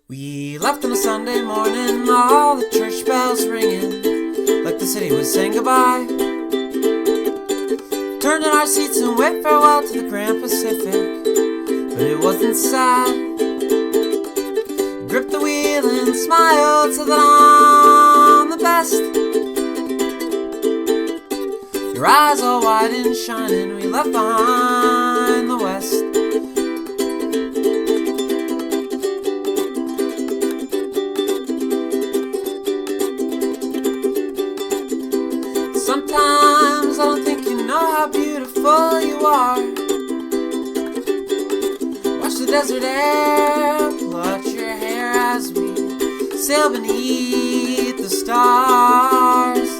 We left on a Sunday morning, all the church bells ringing, like the city was saying goodbye. Turned in our seats and waved farewell to the Grand Pacific, but it wasn't sad. Gripped the wheel and smiled, said that I'm the best. Your eyes all wide and shining, we left behind the West. Sometimes I don't think you know how beautiful you are. Watch the desert air clutch your hair as we sail beneath the stars.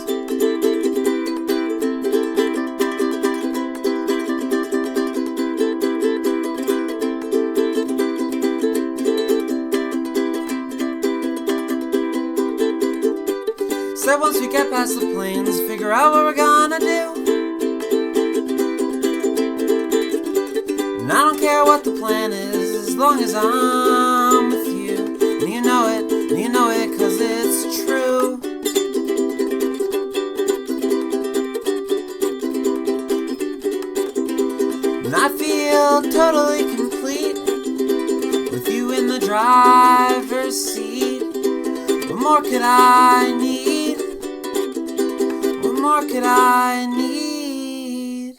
Said once we get past the plains, figure out what we're gonna do. And I don't care what the plan is, as long as I'm with you. And you know it, 'cause it's true. And I feel totally complete with you in the driver's seat. What more could I need? What more could I need?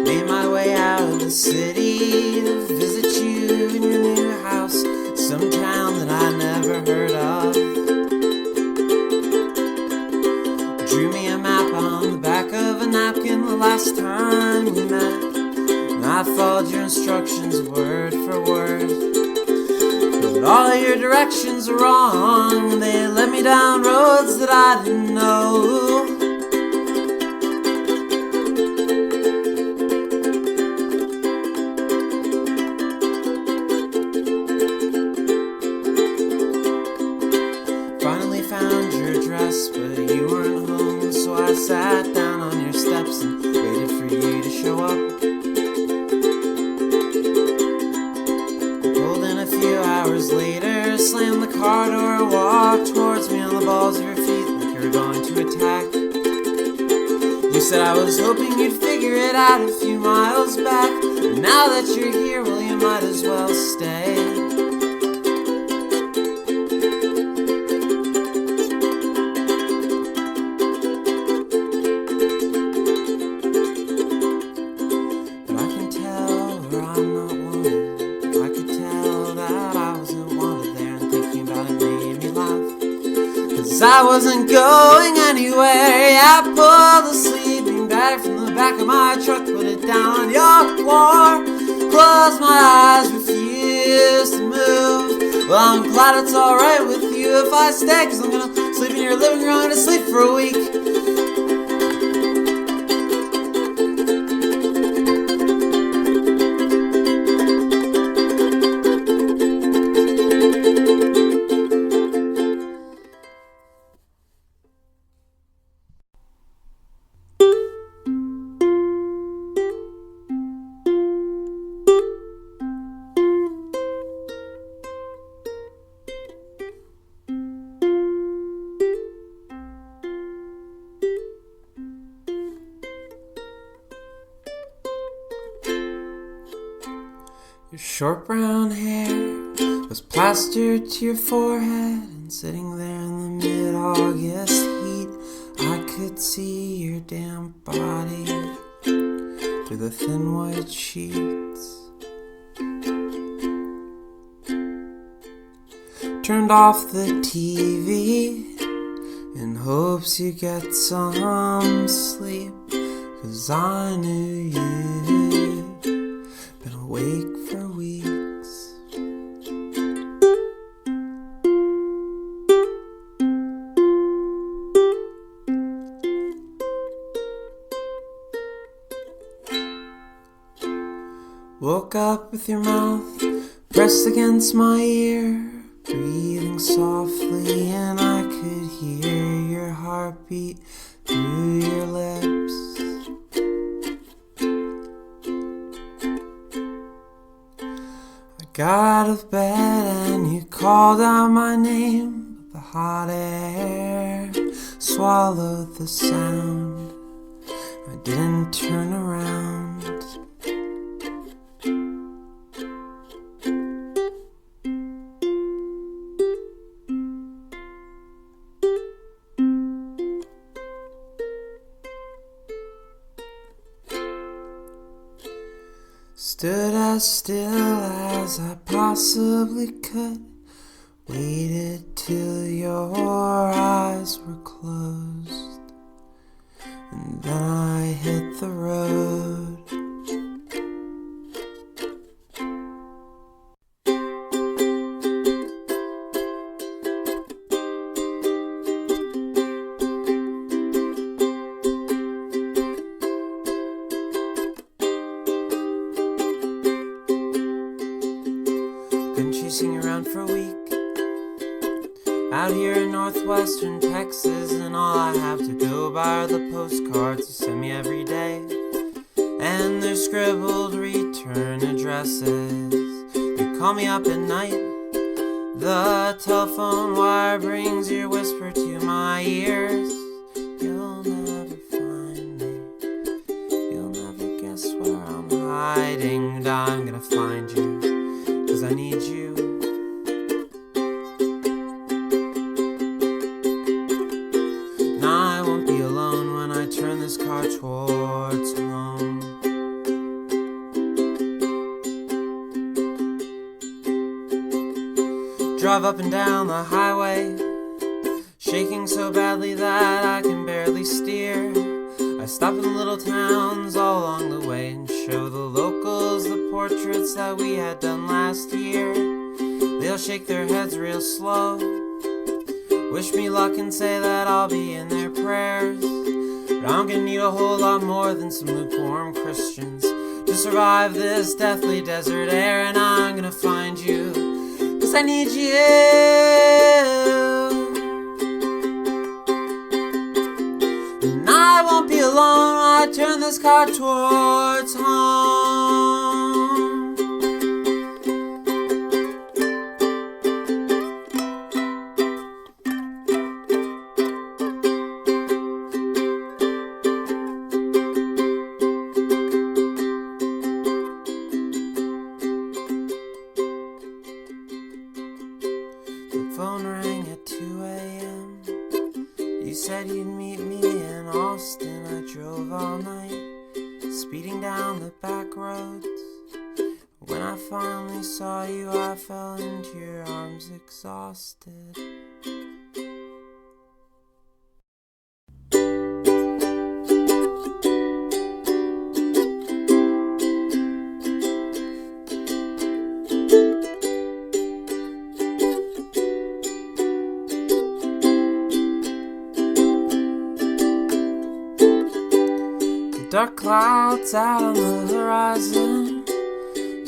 Made my way out of the city to visit you in your new house, some town that I never heard of. Drew me a map on the back of a napkin the last time we met, and I followed your instructions word for word. But all your directions were wrong, and they led me down roads that I didn't know. Finally found your address, but you weren't home, so I sat down on your steps and waited for you to show up. Pulled in a few hours later, slammed the car door, walked towards me on the balls of your feet like you were going to attack. You said I was hoping you'd figure it out a few miles back, and now that you're here, well, you might as well stay. I wasn't going anywhere. Yeah, I pulled the sleeping bag from the back of my truck, put it down on your floor, closed my eyes, refused to move. Well, I'm glad it's alright with you if I stay, 'cause I'm gonna sleep in your living room, I'm gonna sleep for a week. Your short brown hair was plastered to your forehead, and sitting there in the mid-August heat, I could see your damp body through the thin white sheets. Turned off the TV in hopes you get some sleep, 'cause I knew you'd been awake for weeks. Woke up with your mouth pressed against my ear, breathing softly, and I could hear your heartbeat through your lips. I got out of bed and you called out my name, but the hot air swallowed the sound. I didn't turn around. Stood as still as I possibly could, waited till your eyes were closed, and then I hit the road. Been chasing around for a week out here in northwestern Texas, and all I have to go by are the postcards you send me every day, and their scribbled return addresses. You call me up at night, the telephone wire brings your whisper to my ears. You'll never find me, you'll never guess where I'm hiding, but I'm gonna find you, 'cause I need you. And I won't be alone when I turn this car towards home. Drive up and down the highway, shaking so badly that I can barely steer. I stop in little towns all along the way and show the locals the portraits that we had done last year. They'll shake their heads real slow, wish me luck and say that I'll be in their prayers. But I'm gonna need a whole lot more than some lukewarm Christians to survive this deathly desert air, and I'm gonna find you, 'cause I need you. And I won't be alone when I turn this car towards home. The phone rang at 2 a.m. You said you'd meet me in Austin. I drove all night, speeding down the back roads. When I finally saw you, I fell into your arms exhausted. Dark clouds out on the horizon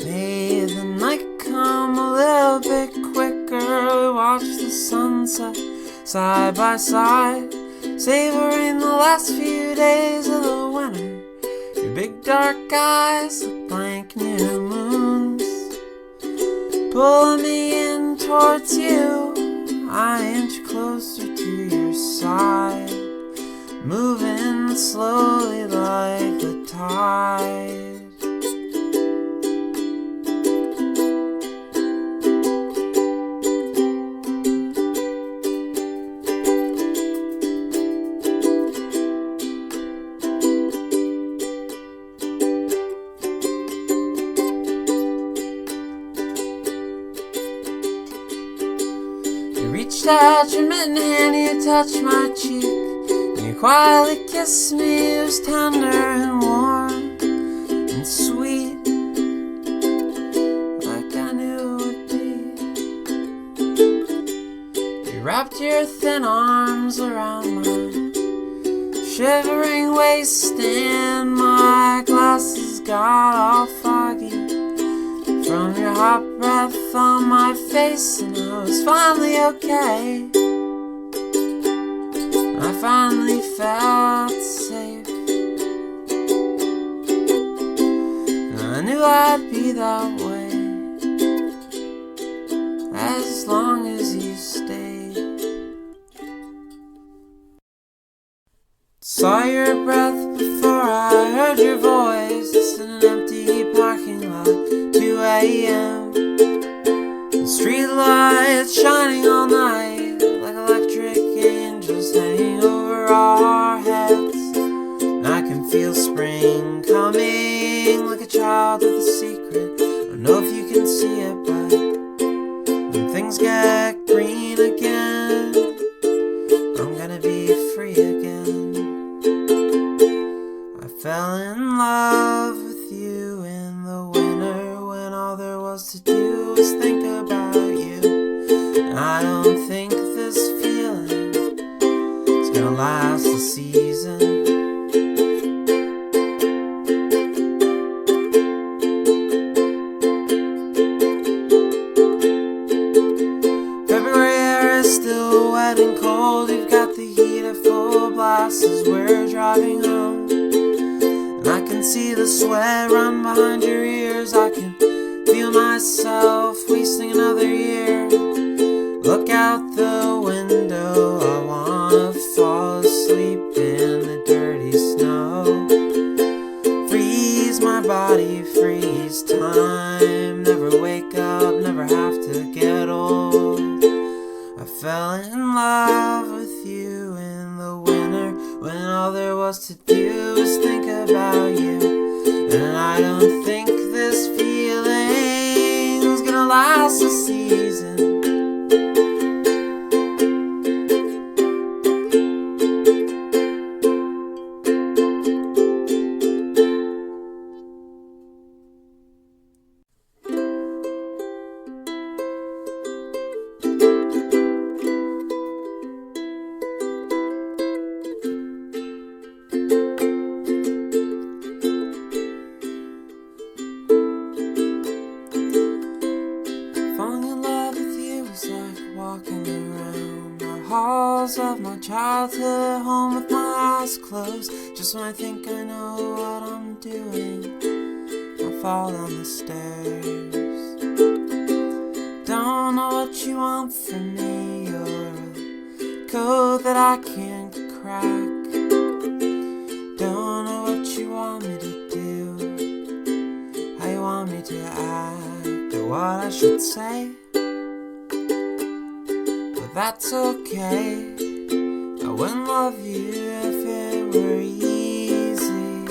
made the night come a little bit quicker. We watched the sunset side by side, savoring the last few days of the winter. Your big dark eyes look blank new moons, pulling me in towards you. I inch closer to your side, moving slowly like the tide. You reached out your mittened hand, you touched my cheek. You quietly kissed me, it was tender and warm and sweet, like I knew it would be. You wrapped your thin arms around my shivering waist, and my glasses got all foggy from your hot breath on my face, and I was finally okay. I finally felt safe, and I knew I'd be that way as long as you stayed. Saw your breath before I heard your voice in an empty parking lot, 2 a.m. The street lights shining all night like electric angels hanging over our heads. And I can feel spring coming like a child with a secret. I don't know if you can see it, but when things get green again, I'm gonna be free again. I fell in love with you in the winter when all there was to do was think about you. And I don't think this feeling is gonna last a season. February air is still wet and cold. You've got the heat at full blast as we're driving home. I can see the sweat run behind your ears. I can feel myself wasting another year. Look out the window, I wanna fall asleep in the dirty snow. Freeze my body, freeze time. Never wake up, never have to get old. I fell in love with you in the winter when all there was to do was think about you. And I don't think this feeling's gonna last a season. Halls of my childhood home with my eyes closed. Just when I think I know what I'm doing, I fall down the stairs. Don't know what you want from me, you're a code that I can't crack. Don't know what you want me to do, how you want me to act, or what I should say. That's okay, I wouldn't love you if it were easy.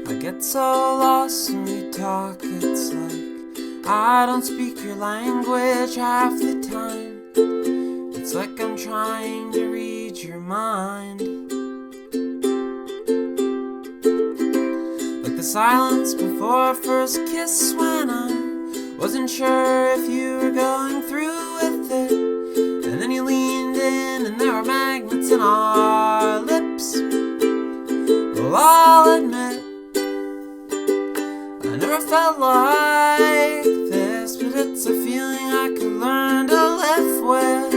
I get so lost when we talk, it's like I don't speak your language half the time. It's like I'm trying to read your mind. Like the silence before our first kiss when I wasn't sure if you were going through with it. And then you leaned in and there were magnets in our lips. Well, I'll admit I never felt like this, but it's a feeling I could learn to live with.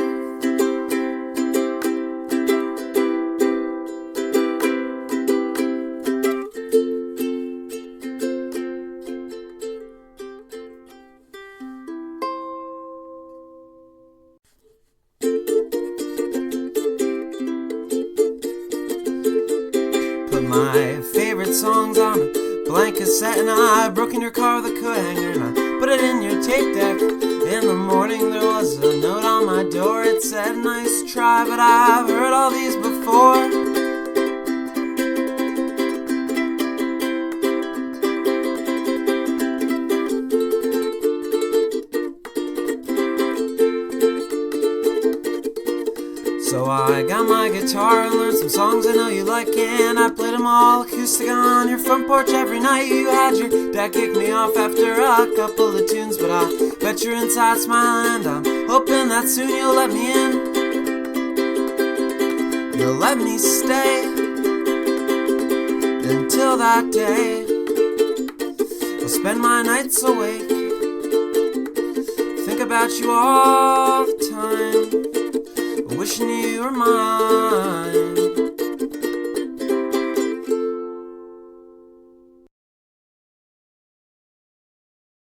My favorite songs on a blank cassette, and I broke in your car with a coat hanger, and I put it in your tape deck. In the morning there was a note on my door, it said, nice try, but I've heard all these before. So I got my guitar and learned some songs I know you like, and I played them all acoustic on your front porch every night. You had your dad kick me off after a couple of tunes, but I bet you're inside smiling, and I'm hoping that soon you'll let me in. You'll let me stay until that day. I'll spend my nights awake, think about you all the time, wishing you were mine.